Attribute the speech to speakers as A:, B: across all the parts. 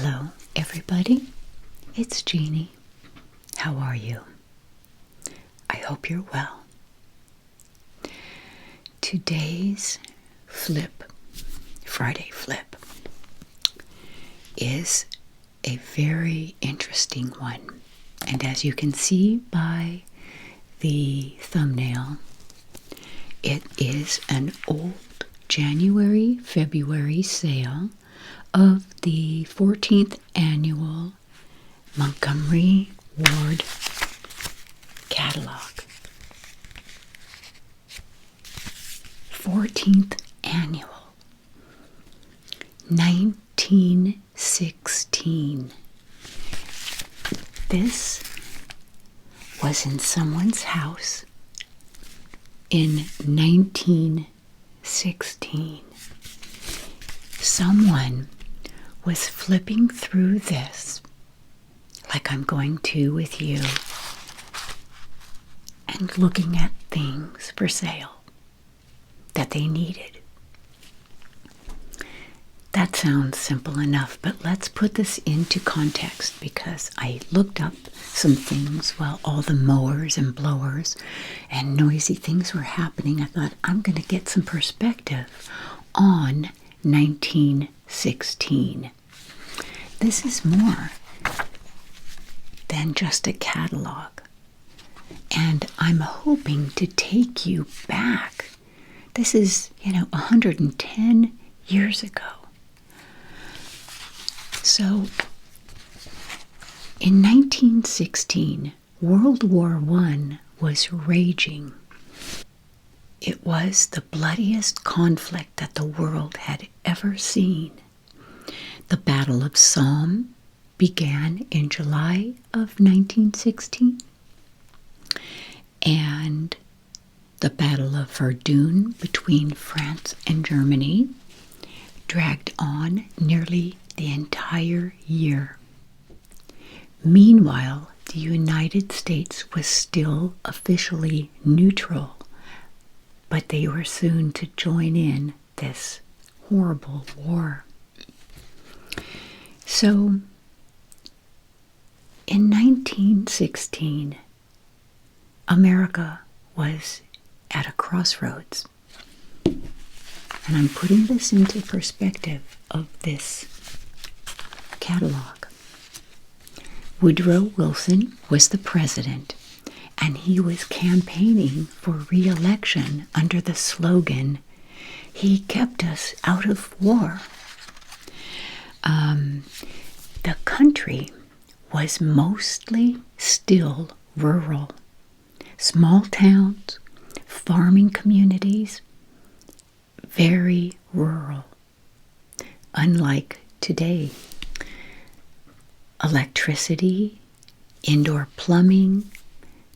A: Hello, everybody. It's Jeannie. How are you? I hope you're well. Today's Friday flip, is a very interesting one. And as you can see by the thumbnail, it is an old January, February sale of the 14th annual Montgomery Ward catalog. 14th annual. 1916. This was in someone's house in 1916. Someone was flipping through this, like I'm going to with you, and looking at things for sale that they needed. That sounds simple enough, but let's put this into context, because I looked up some things while all the mowers and blowers and noisy things were happening. I thought, I'm going to get some perspective on 1916. This is more than just a catalog, and I'm hoping to take you back. This is, 110 years ago. So, in 1916, World War I was raging. It was the bloodiest conflict that the world had ever seen. The Battle of Somme began in July of 1916, and the Battle of Verdun between France and Germany dragged on nearly the entire year. Meanwhile, the United States was still officially neutral, but they were soon to join in this horrible war. So, in 1916, America was at a crossroads. And I'm putting this into perspective of this catalog. Woodrow Wilson was the president, and he was campaigning for re-election under the slogan, "He kept us out of war." The country was mostly still rural. Small towns, farming communities, very rural. Unlike today, electricity, indoor plumbing,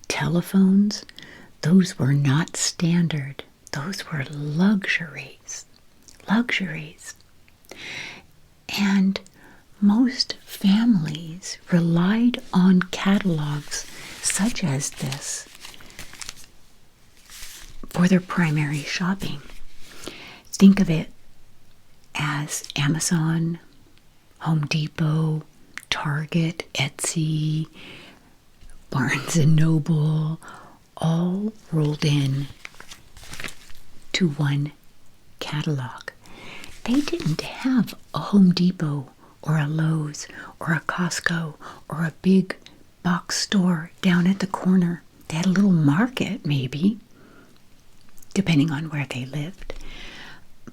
A: telephones, those were not standard. Those were luxuries. Luxuries. And most families relied on catalogs such as this for their primary shopping. Think of it as Amazon, Home Depot, Target, Etsy, Barnes and Noble, all rolled in to one catalog. They didn't have a Home Depot or a Lowe's or a Costco or a big box store down at the corner. They had a little market, maybe, depending on where they lived.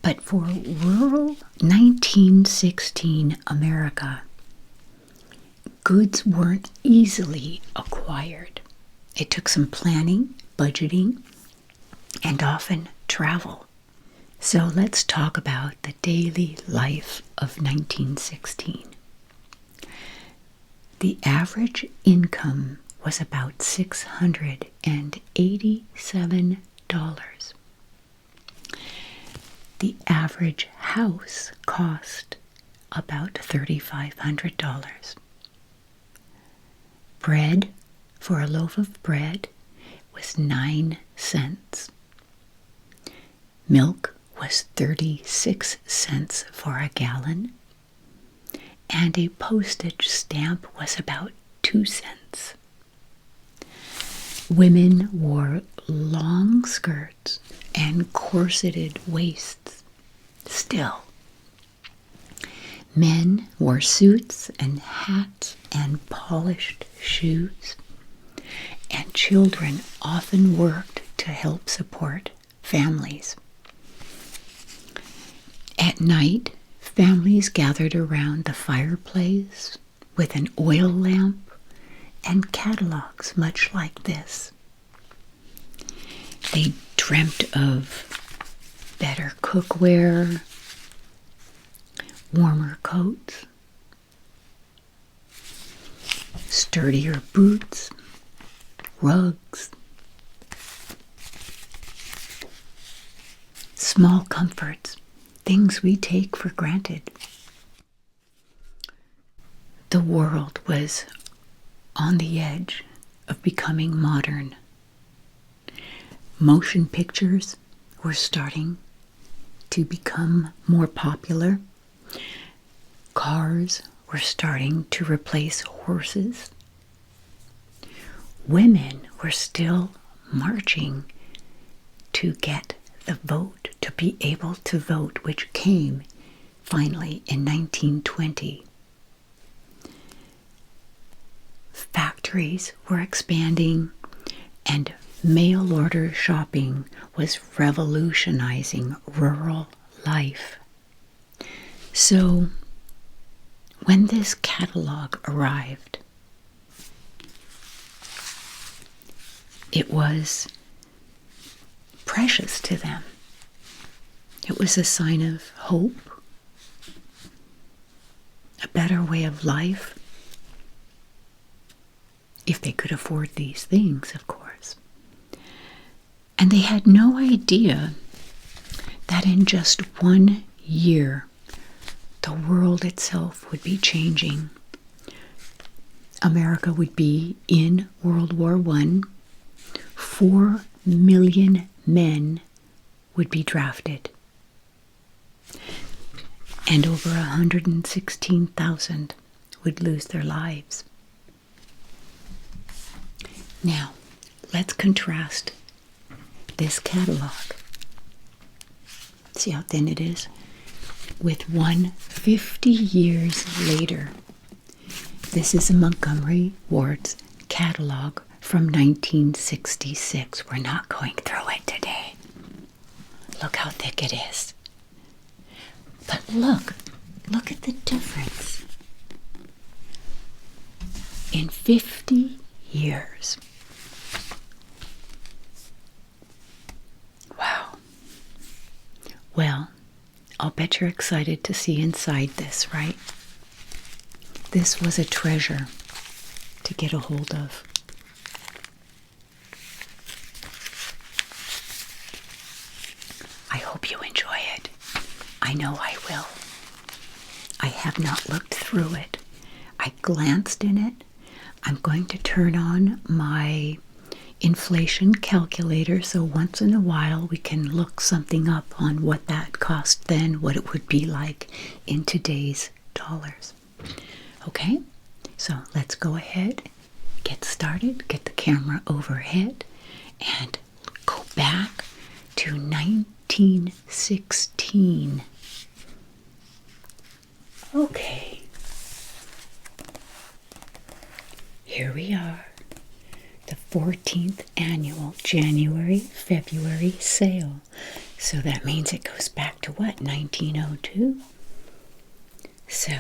A: But for rural 1916 America, goods weren't easily acquired. It took some planning, budgeting, and often travel. So let's talk about the daily life of 1916. The average income was about $687. The average house cost about $3,500. Bread for a loaf of bread was 9 cents. Milk was 36 cents for a gallon, and a postage stamp was about 2 cents. Women wore long skirts and corseted waists. Still, men wore suits and hats and polished shoes, and children often worked to help support families. At night, families gathered around the fireplace with an oil lamp and catalogs much like this. They dreamt of better cookware, warmer coats, sturdier boots, rugs, small comforts, things we take for granted. The world was on the edge of becoming modern. Motion pictures were starting to become more popular. Cars were starting to replace horses. Women were still marching to get the vote, to be able to vote, which came finally in 1920. Factories were expanding, and mail order shopping was revolutionizing rural life. So, when this catalog arrived, it was precious to them. It was a sign of hope, a better way of life, if they could afford these things, of course. And they had no idea that in just 1 year, the world itself would be changing. America would be in World War I. 4 million men would be drafted, and over 116,000 would lose their lives. Now, let's contrast this catalog. See how thin it is? With 150 years later. This is a Montgomery Ward's catalog from 1966. We're not going through it today. Look how thick it is. But look at the difference. In 50 years. Wow. Well, I'll bet you're excited to see inside this, right? This was a treasure to get a hold of. I hope you enjoy it. I know I will. I have not looked through it. I glanced in it. I'm going to turn on my inflation calculator so once in a while we can look something up on what that cost then, what it would be like in today's dollars. Okay, so let's go ahead, get started, get the camera overhead, and go back to 1916. Okay. Here we are, the 14th annual January-February sale. So that means it goes back to what, 1902? So,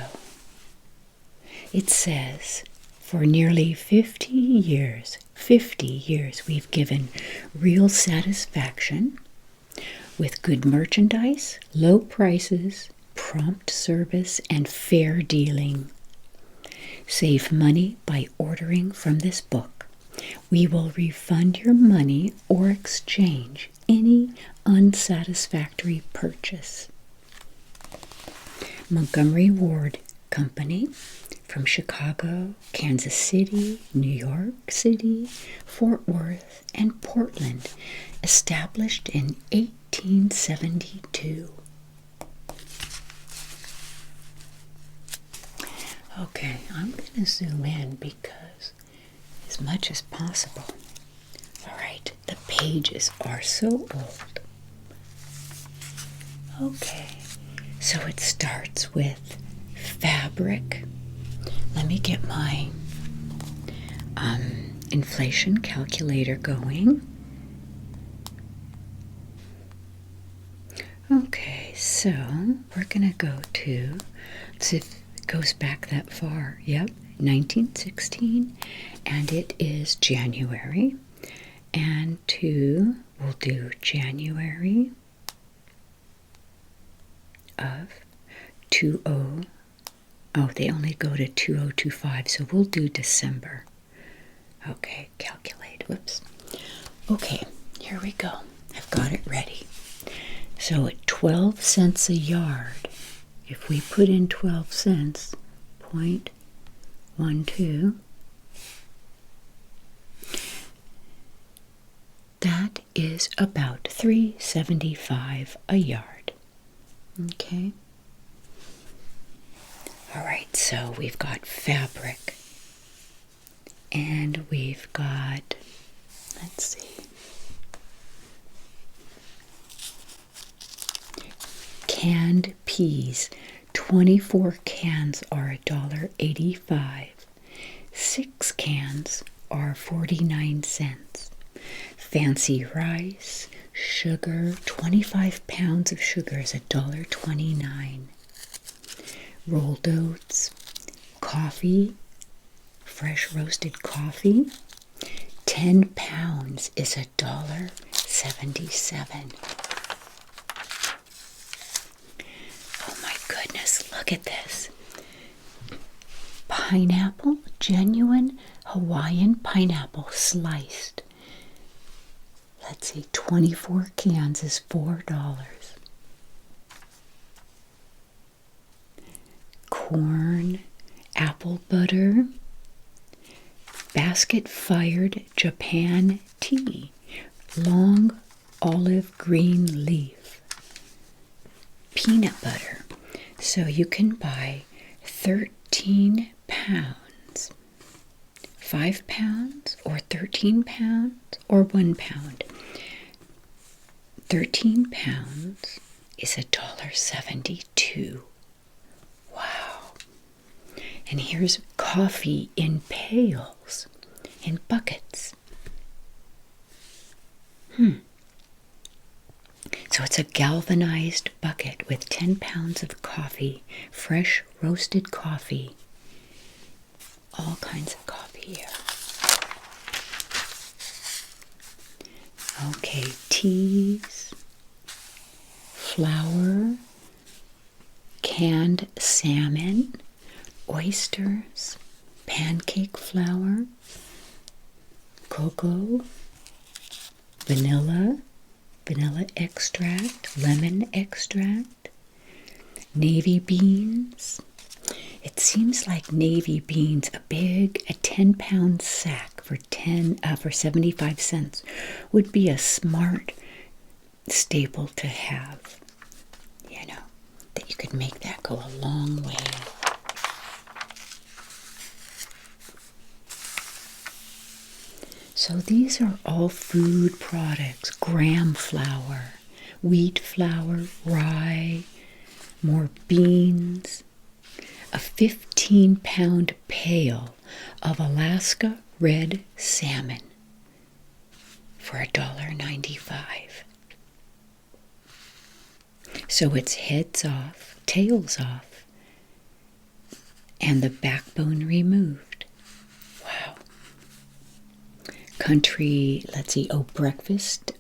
A: it says, for nearly 50 years, we've given real satisfaction with good merchandise, low prices, prompt service, and fair dealing. Save money by ordering from this book. We will refund your money or exchange any unsatisfactory purchase. Montgomery Ward Company from Chicago, Kansas City, New York City, Fort Worth, and Portland, established in 1872. Okay, I'm going to zoom in because as much as possible. All right, the pages are so old. Okay, so it starts with fabric. Let me get my inflation calculator going. Okay, so we're going to go to, let's see if it goes back that far. Yep, 1916, and it is January. And we'll do January of 20. Oh, they only go to 2025, so we'll do December. Okay, calculate. Whoops. Okay, here we go. I've got it ready. So at 12 cents a yard, if we put in 12 cents, 0.12, that is about $3.75 a yard. Okay. All right, so we've got fabric, and we've got, let's see, canned peas. 24 cans are $1.85. 6 cans are 49 cents. Fancy rice, sugar, 25 pounds of sugar is $1.29. Rolled oats, coffee, fresh roasted coffee, 10 pounds is $1.77. Oh my goodness, look at this. Pineapple, genuine Hawaiian pineapple sliced. Let's see, 24 cans is $4. Corn, apple butter, basket-fired Japan tea, long olive green leaf, peanut butter. So you can buy 13 pounds, 5 pounds, or 13 pounds, or 1 pound. 13 pounds is $1.72. Wow. And here's coffee in pails, in buckets. So it's a galvanized bucket with 10 pounds of coffee, fresh roasted coffee. All kinds of coffee here. Okay, teas, flour, canned salmon, oysters, pancake flour, cocoa, vanilla extract, lemon extract, navy beans. It seems like navy beans, a 10-pound sack for 75 cents would be a smart staple to have. You know, that you could make that go a long way. So these are all food products. Graham flour, wheat flour, rye, more beans, a 15-pound pail of Alaska red salmon for $1.95. So it's heads off, tails off, and the backbone removed. Wow. Country, let's see, breakfast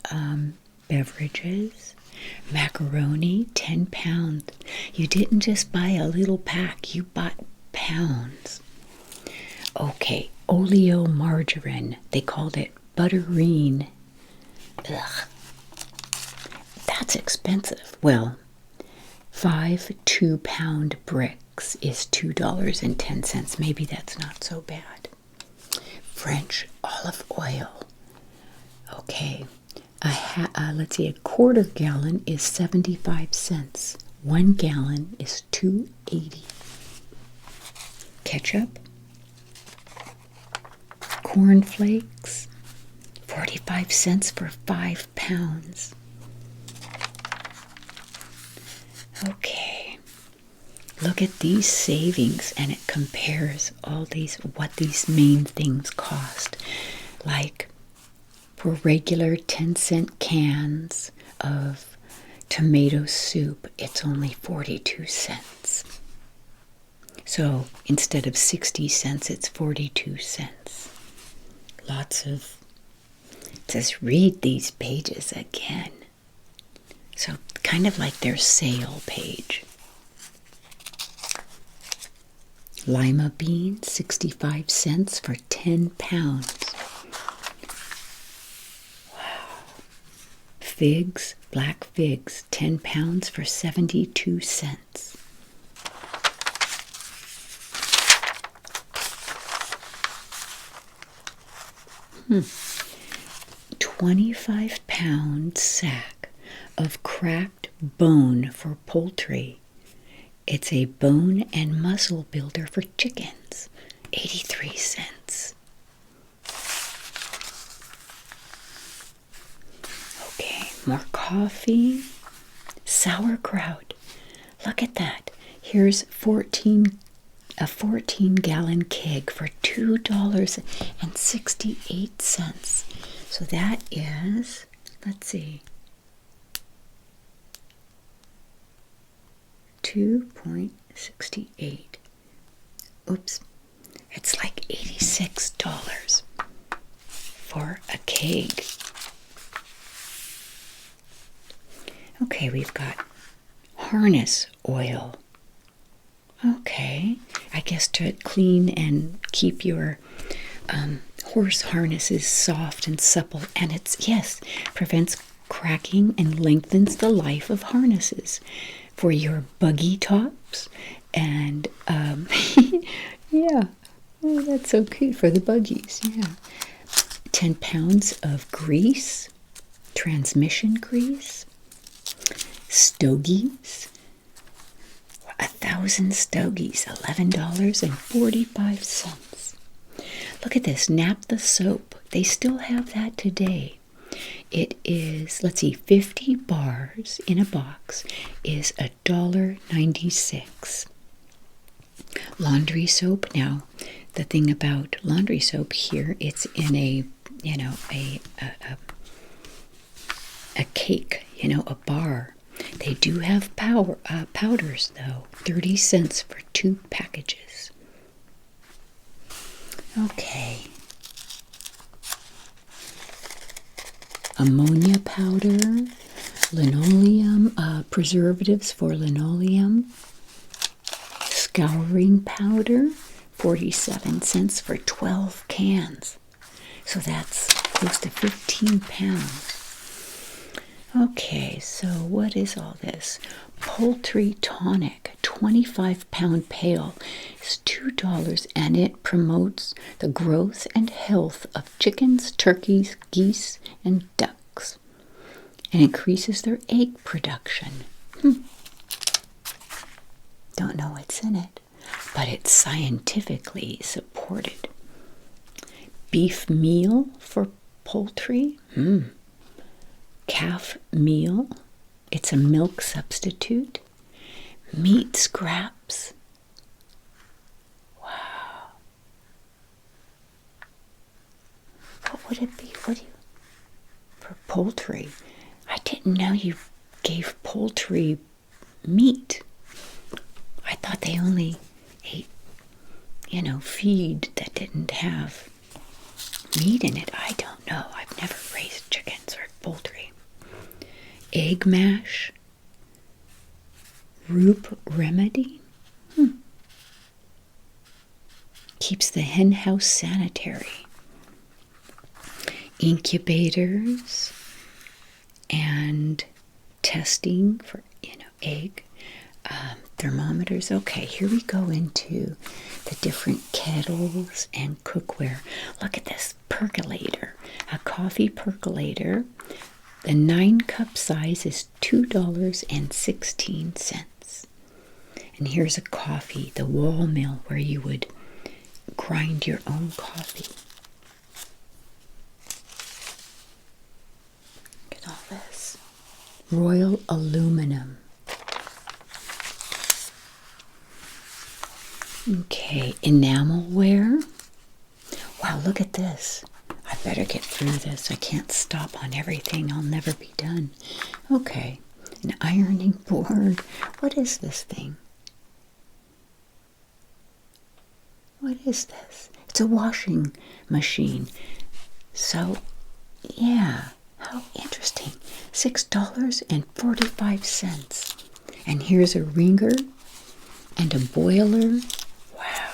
A: beverages, macaroni, 10 pounds. You didn't just buy a little pack, you bought pounds. Okay, oleomargarine, they called it butterine. Ugh, that's expensive. Well, 5 2-pound bricks is $2.10. Maybe that's not so bad. French olive oil. Okay, let's see, a quarter gallon is 75 cents. 1 gallon is $2.80. ketchup, cornflakes, 45 cents for 5 pounds. Okay, look at these savings, and it compares all these, what these main things cost. Like for regular 10-cent cans of tomato soup, it's only 42 cents. So instead of 60 cents, it's 42 cents. Lots of, just read these pages again. So kind of like their sale page. Lima beans, 65 cents for 10 pounds. Wow. Figs, black figs, 10 pounds for 72 cents. 25-pound sack of cracked bone for poultry. It's a bone and muscle builder for chickens. 83 cents. Okay, more coffee. Sauerkraut. Look at that. Here's a 14-gallon keg for $2.68. So that is, let's see, 2.68. Oops, it's like $86 for a keg. Okay, we've got harness oil. Okay, I guess to clean and keep your horse harnesses soft and supple, and it's, yes, prevents cracking and lengthens the life of harnesses for your buggy tops. And yeah, oh, that's so cute for the buggies. Yeah, 10 pounds of grease, transmission grease, stogies, 1,000 stogies, $11.45. Look at this, naphtha soap. They still have that today. It is, let's see, 50 bars in a box is $1.96. Laundry soap. Now, the thing about laundry soap here, it's in a, you know, a cake, you know, a bar. They do have powders, though. 30 cents for 2 packages. Okay. Ammonia powder, linoleum, preservatives for linoleum, scouring powder, 47 cents for 12 cans. So that's close to 15 pounds. Okay, so what is all this? Poultry tonic, 25-pound pail. It's $2, and it promotes the growth and health of chickens, turkeys, geese, and ducks, and increases their egg production. Don't know what's in it, but it's scientifically supported. Beef meal for poultry. Calf meal. It's a milk substitute. Meat scraps. Wow. What would it be? What do you, for poultry? I didn't know you gave poultry meat. I thought they only ate, you know, feed that didn't have meat in it. I don't know. I've never raised chickens or poultry. Egg mash, root remedy, keeps the hen house sanitary. Incubators and testing for, you know, egg, thermometers. Okay, here we go into the different kettles and cookware. Look at this percolator, a coffee percolator. The 9-cup size is $2.16. And here's a coffee, the wall mill, where you would grind your own coffee. Look at all this. Royal aluminum. Okay, enamelware. Wow, look at this. I better get through this. I can't stop on everything. I'll never be done. Okay, an ironing board. What is this thing? What is this? It's a washing machine. So, yeah, how interesting. $6.45. And here's a wringer and a boiler. Wow.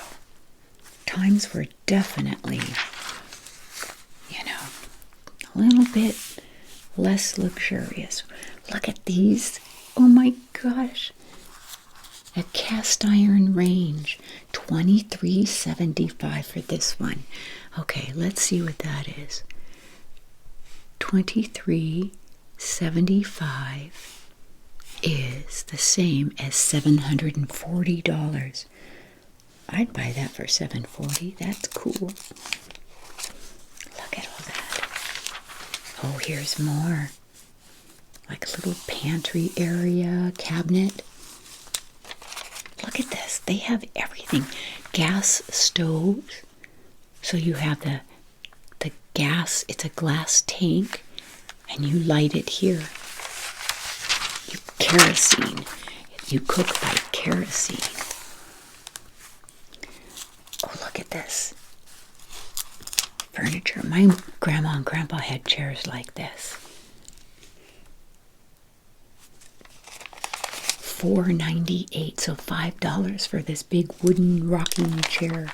A: Times were definitely, a little bit less luxurious. Look at these. Oh my gosh. A cast iron range. $23.75 for this one. Okay, let's see what that is. $23.75 is the same as $740. I'd buy that for $740. That's cool. Look at all that. Oh, here's more. Like a little pantry area, cabinet. Look at this. They have everything. Gas stoves. So you have the gas. It's a glass tank. And you light it here. Kerosene. You cook by kerosene. Oh, look at this. Furniture. My grandma and grandpa had chairs like this. $4.98, so $5 for this big wooden rocking chair.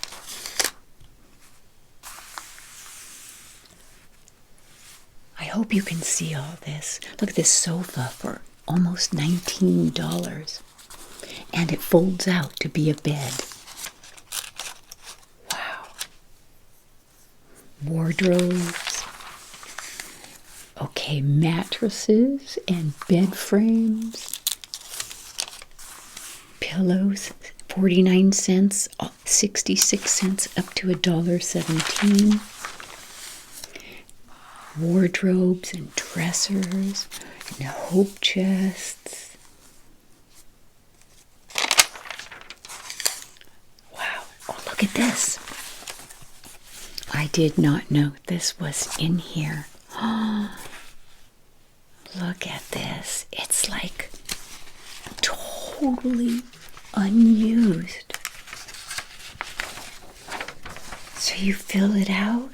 A: I hope you can see all this. Look at this sofa for almost $19. And it folds out to be a bed. Wow. Wardrobes. Okay, mattresses and bed frames. Pillows, 49 cents, 66 cents, up to $1.17. Wardrobes and dressers and hope chests. Wow, oh, look at this. I did not know this was in here. Look at this. It's like totally unused. So you fill it out.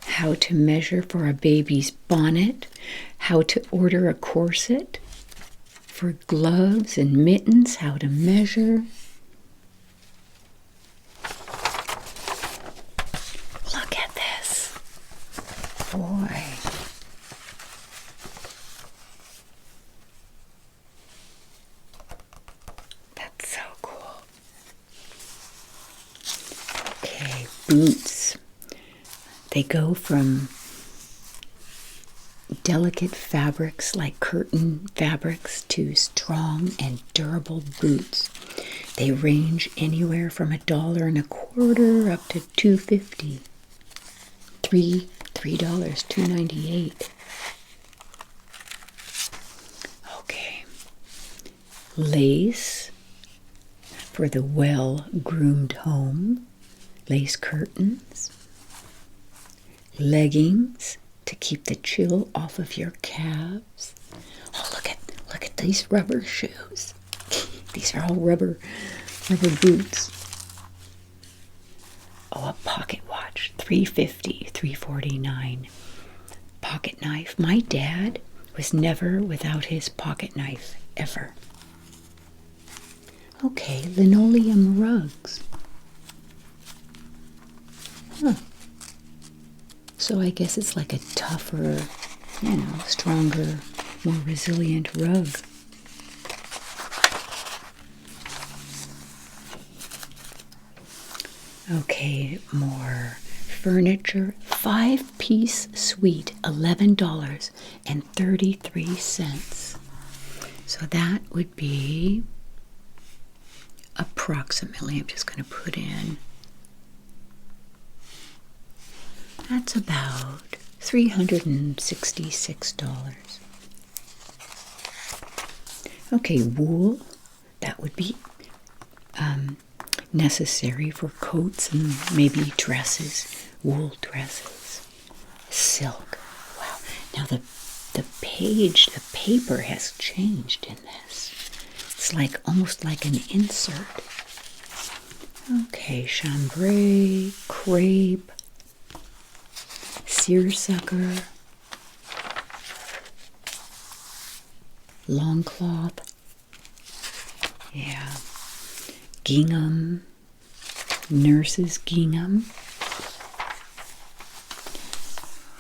A: How to measure for a baby's bonnet. How to order a corset. For gloves and mittens, how to measure. Look at this. Boy. That's so cool. Okay, boots. They go from delicate fabrics like curtain fabrics to strong and durable boots. They range anywhere from $1.25 up to $2.50. $3, $2.98. Okay. Lace for the well-groomed home. Lace curtains. Leggings to keep the chill off of your calves. Oh, look at these rubber shoes. These are all rubber boots. Oh, a pocket watch, $3.50, $3.49. Pocket knife. My dad was never without his pocket knife, ever. Okay, linoleum rugs. Huh. So I guess it's like a tougher, stronger, more resilient rug. Okay, more furniture, 5-piece suite, $11.33. So that would be approximately, I'm just going to put in, that's about $366. Okay, wool, that would be necessary for coats and maybe dresses, wool dresses. Silk, wow. Now the paper has changed in this. It's like almost like an insert. Okay, chambray, crepe, seersucker, long cloth, yeah, gingham, nurse's gingham,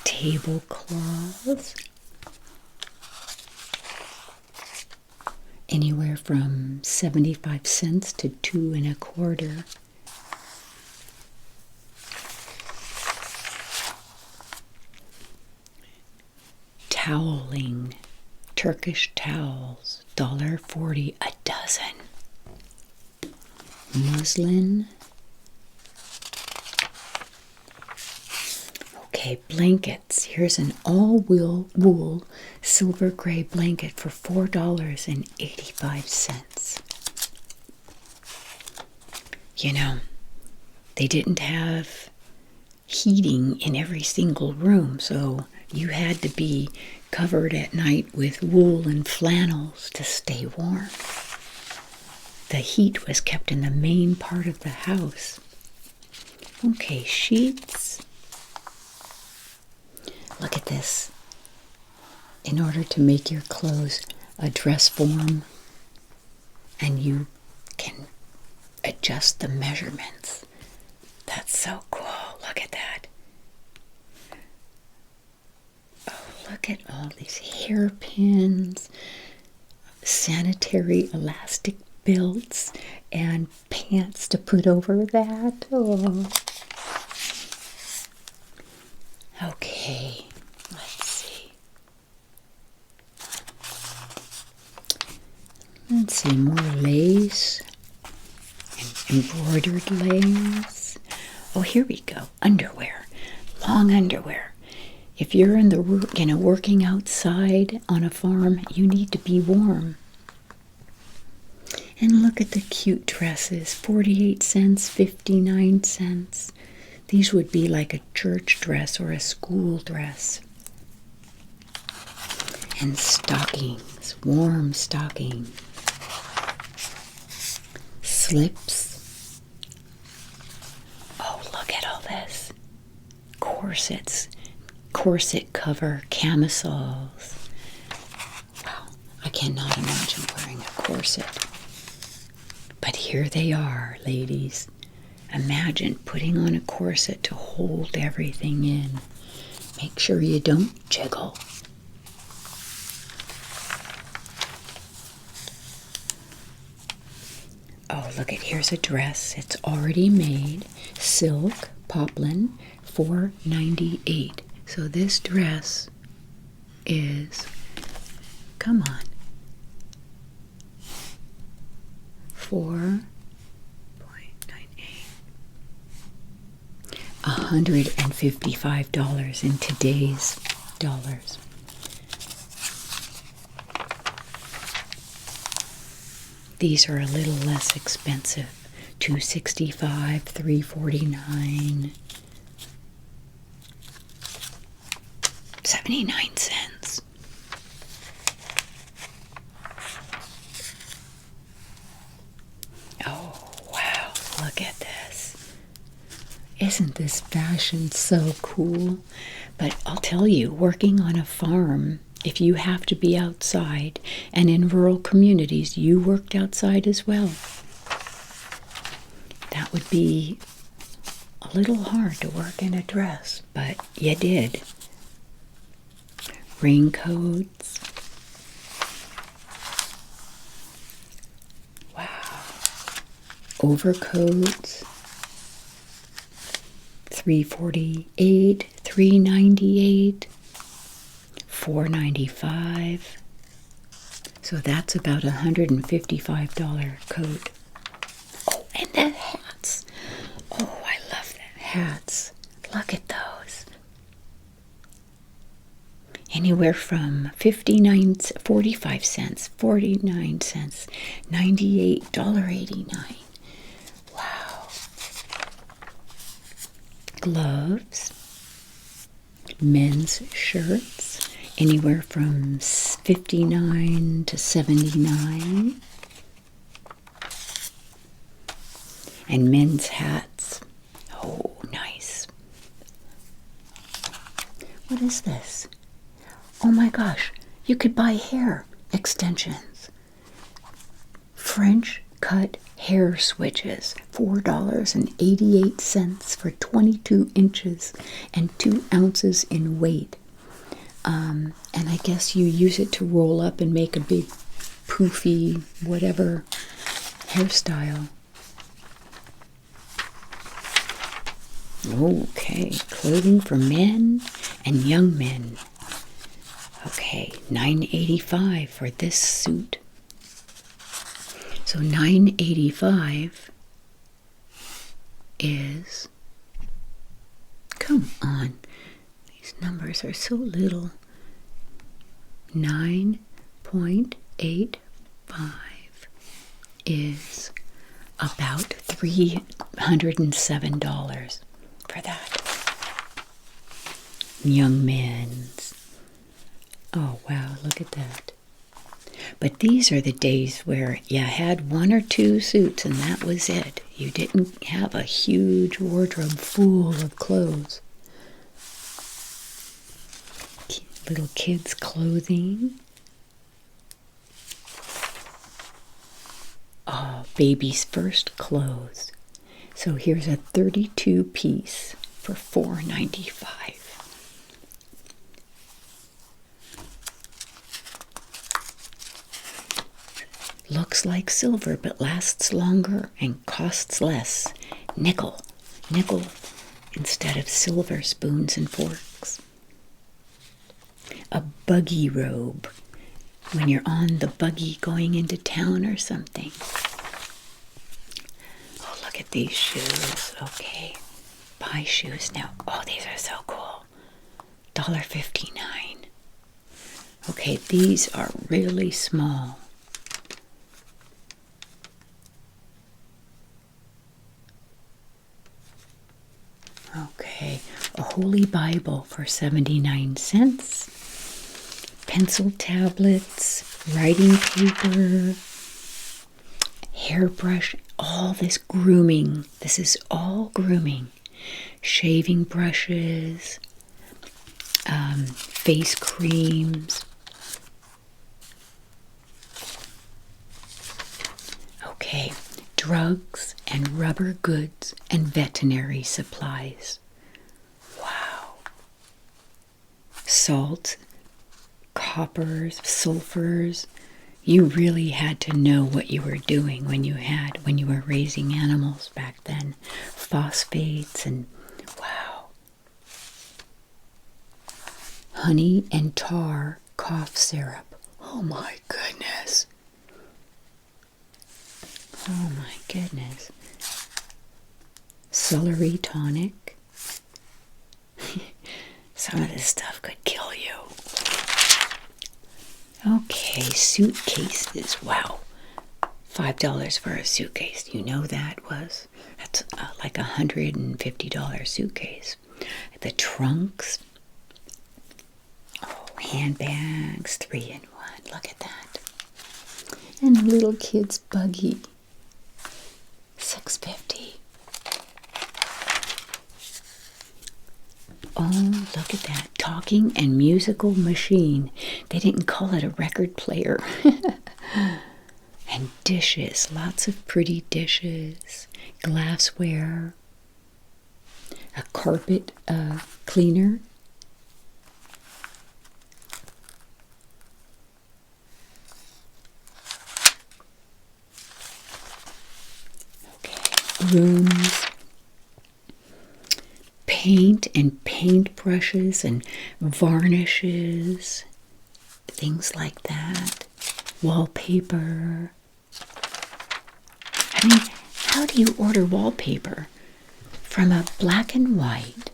A: tablecloths, anywhere from 75 cents to 2 1/4. Toweling, Turkish towels, $1.40 a dozen. Muslin. Okay, blankets. Here's an all-wool silver gray blanket for $4.85. You know, they didn't have heating in every single room, so you had to be covered at night with wool and flannels to stay warm. The heat was kept in the main part of the house. Okay, sheets. Look at this. In order to make your clothes a dress form, and you can adjust the measurements. That's so cool. Look at that. Oh, look at all these hairpins, sanitary elastic belts, and pants to put over that. Oh. Okay, let's see. Let's see, more lace and embroidered lace. Oh, here we go. Underwear, long underwear. If you're in the working outside on a farm, you need to be warm. And look at the cute dresses, 48 cents, 59 cents. These would be like a church dress or a school dress. And stockings, warm stockings. Slips. Oh, look at all this. Corsets, corset cover, camisoles. Wow, I cannot imagine wearing a corset. But here they are, ladies. Imagine putting on a corset to hold everything in. Make sure you don't jiggle. Oh, look at, here's a dress. It's already made. Silk, poplin, $4.98. So this dress is, come on, $4.98. $155 in today's dollars. These are a little less expensive. $2.65, $3.49, 79 cents. Oh, wow, look at this. Isn't this fashion so cool? But I'll tell you, working on a farm, if you have to be outside, and in rural communities, you worked outside as well. That would be a little hard to work in a dress, but you did. Raincoats. Wow. Overcoats. $3.48, $3.98, $4.95. So that's about $155 coat. Oh, and the hats. Oh, I love the hats. Look at those. Anywhere from 45 cents, 49 cents, $98.89. Wow. Gloves, men's shirts, anywhere from 59 to 79. And men's hats. Oh, nice. What is this? Oh my gosh, you could buy hair extensions. French cut hair switches, $4.88 for 22 inches and 2 ounces in weight. And I guess you use it to roll up and make a big poofy whatever hairstyle. Okay, clothing for men and young men. Okay, $9.85 for this suit. So $9.85 is, come on, these numbers are so little. $9.85 is about $307 for that. Young men's. Oh, wow, look at that. But these are the days where you had 1 or 2 suits and that was it. You didn't have a huge wardrobe full of clothes. Little kids' clothing. Oh, baby's first clothes. So here's a 32-piece for $4.95. Looks like silver, but lasts longer and costs less. Nickel instead of silver spoons and forks. A buggy robe, when you're on the buggy going into town or something. Oh, look at these shoes. Okay, buy shoes now. Oh, these are so cool. $1.59. Okay, these are really small. Okay, a Holy Bible for 79 cents. Pencil tablets, writing paper, hairbrush, all this grooming. This is all grooming. Shaving brushes, face creams. Okay, drugs and rubber goods and veterinary supplies. Wow. Salt, coppers, sulfurs. You really had to know what you were doing when you were raising animals back then. Phosphates and wow. Honey and tar cough syrup. Oh my goodness. Oh my goodness. Celery tonic. Some of this stuff could kill you. Okay, suitcases. Wow. $5 for a suitcase. You know that's like $150 suitcase. The trunks. Oh, handbags, 3-in-1. Look at that. And a little kid's buggy. $6.50. Oh, look at that. Talking and musical machine. They didn't call it a record player. And dishes. Lots of pretty dishes. Glassware. A carpet cleaner. Okay. Brooms. paint and paint brushes and varnishes, things like that. Wallpaper. I mean, how do you order wallpaper from a black and white?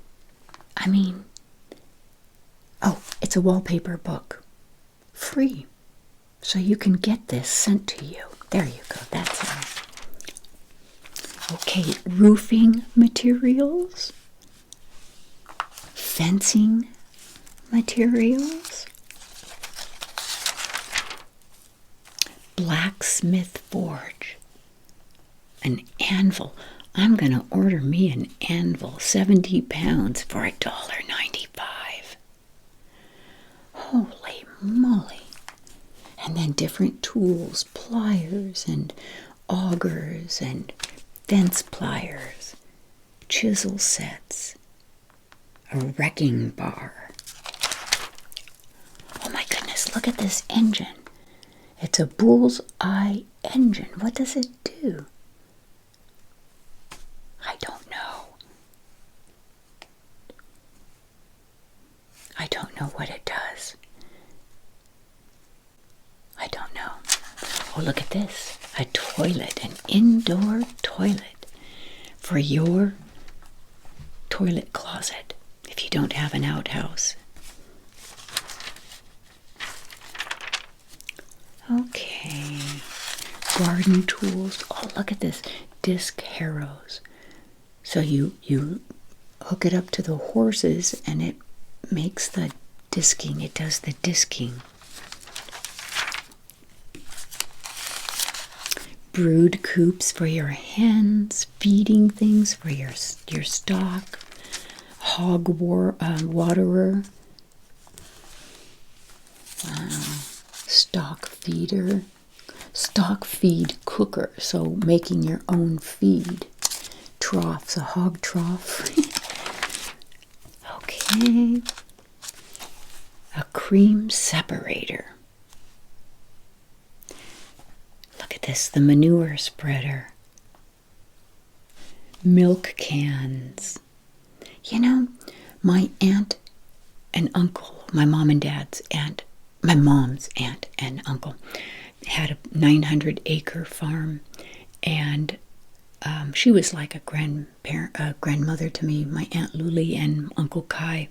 A: I mean, oh, it's a wallpaper book. Free. So you can get this sent to you. There you go. That's it. Okay, roofing materials. Fencing materials. Blacksmith forge. An anvil. I'm going to order me an anvil, 70 pounds for $1.95. Holy moly. And then different tools, pliers and augers and fence pliers, chisel sets, a wrecking bar. Oh my goodness, look at this engine. It's a bullseye engine. What does it do? I don't know. I don't know what it does. I don't know. Oh, look at this. A toilet, an indoor toilet for your toilet closet if you don't have an outhouse. Okay. Garden tools. Oh, look at this. Disc harrows. So you hook it up to the horses and it makes the disking. It does the disking. Brood coops for your hens, feeding things for your stock, hog waterer, stock feeder, stock feed cooker, so making your own feed, troughs, a hog trough. Okay, a cream separator. This, the manure spreader, milk cans. You know, my aunt and uncle, my mom and dad's aunt, my mom's aunt and uncle had a 900-acre farm, and she was like a grandmother to me, my Aunt Luli and Uncle Kai,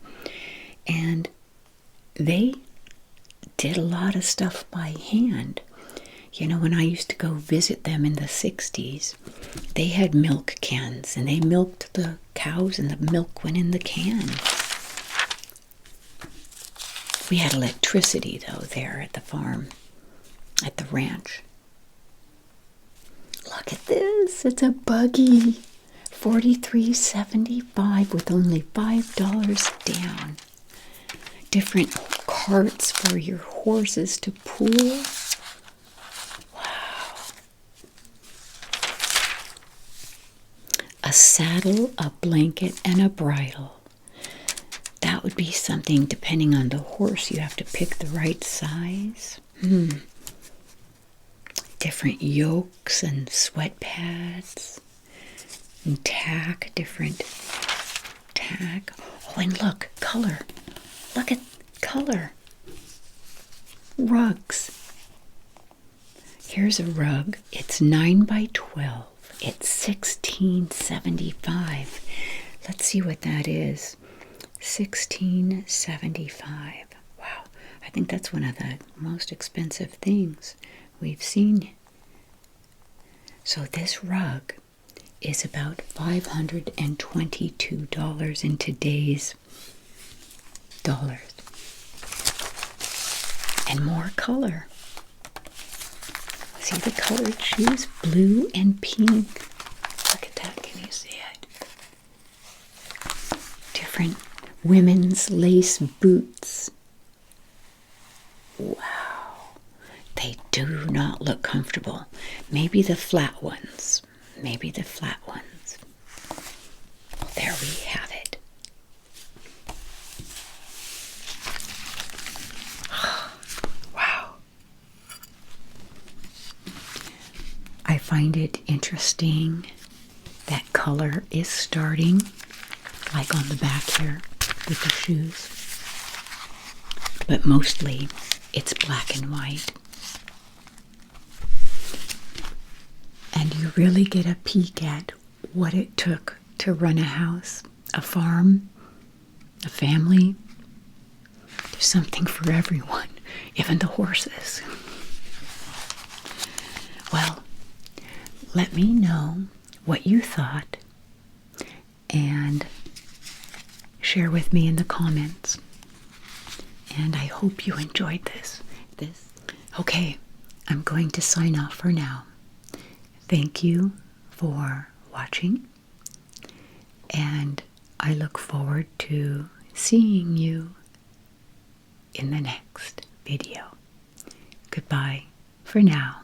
A: and they did a lot of stuff by hand. You know, when I used to go visit them in the 60s, they had milk cans, and they milked the cows, and the milk went in the can. We had electricity, though, there at the farm, at the ranch. Look at this. It's a buggy. $43.75 with only $5 down. Different carts for your horses to pull. A saddle, a blanket, and a bridle. That would be something, depending on the horse, you have to pick the right size. Different yokes and sweat pads. And tack, different tack. Oh, and look, color. Look at color. Rugs. Here's a rug. It's 9 by 12. It's $16.75. Let's see what that is. $16.75. Wow. I think that's one of the most expensive things we've seen. So this rug is about $522 in today's dollars. And more color. See the colored shoes? Blue and pink. Look at that. Can you see it? Different women's lace boots. Wow. They do not look comfortable. Maybe the flat ones. Maybe the flat ones. There we have it. Wow. I find it interesting that color is starting like on the back here with the shoes. But mostly it's black and white. And you really get a peek at what it took to run a house, a farm, a family. There's something for everyone, even the horses. Well, let me know what you thought and share with me in the comments. And I hope you enjoyed this. Okay, I'm going to sign off for now. Thank you for watching, and I look forward to seeing you in the next video. Goodbye for now.